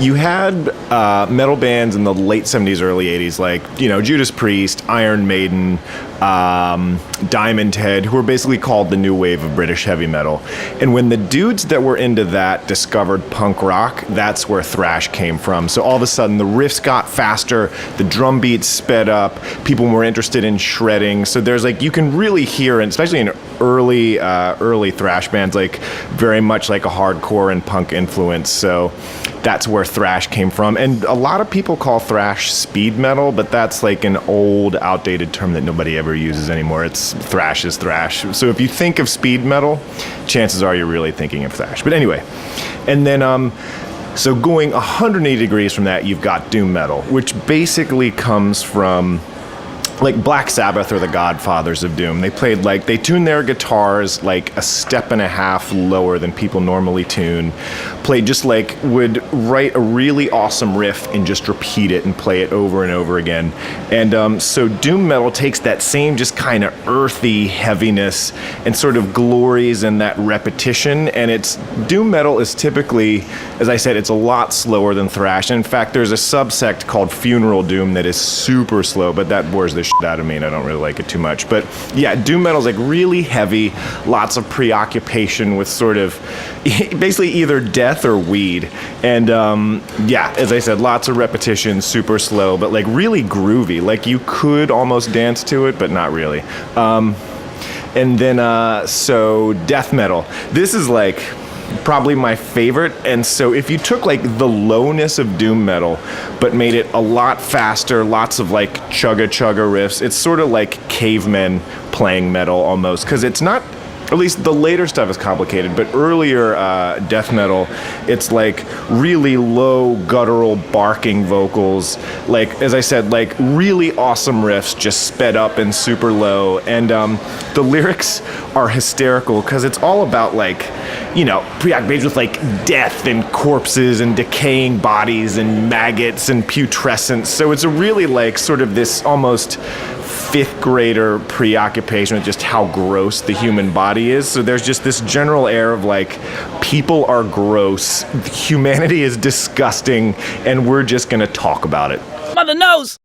You had metal bands in the late 70s, early 80s, like, Judas Priest, Iron Maiden, Diamond Head, who were basically called the new wave of British heavy metal. And when the dudes that were into that discovered punk rock, that's where thrash came from. So all of a sudden, the riffs got faster, the drum beats sped up, people were interested in shredding. So there's you can really hear, and especially in early thrash bands, very much like a hardcore and punk influence. So that's where thrash came from. And a lot of people call thrash speed metal, but that's an old, outdated term that nobody ever uses anymore. Thrash is thrash. So if you think of speed metal, chances are you're really thinking of thrash. But anyway, and then so going 180 degrees from that, you've got doom metal, which basically comes from Black Sabbath are the godfathers of doom. They played they tuned their guitars a step and a half lower than people normally tune. Played just would write a really awesome riff and just repeat it and play it over and over again. And so doom metal takes that same just kind of earthy heaviness and sort of glories in that repetition. And doom metal is typically, as I said, it's a lot slower than thrash. In fact, there's a subsect called funeral doom that is super slow, but that bores the shit out of me and I don't really like it too much. But yeah, doom metal is really heavy, lots of preoccupation with sort of basically either death or weed. And yeah, as I said, lots of repetition, super slow, but really groovy. You could almost dance to it, but not really. And then so death metal. This is probably my favorite. And so if you took the lowness of doom metal but made it a lot faster, lots of chugga chugga riffs, it's sort of like cavemen playing metal almost, because it's not, at least the later stuff is complicated, but earlier death metal, it's really low guttural barking vocals, as I said, really awesome riffs just sped up and super low. And the lyrics are hysterical because it's all about preoccupied with death and corpses and decaying bodies and maggots and putrescence. So it's a really sort of this almost fifth grader preoccupation with just how gross the human body is. So there's just this general air of people are gross, humanity is disgusting, and we're just gonna talk about it. Mother knows!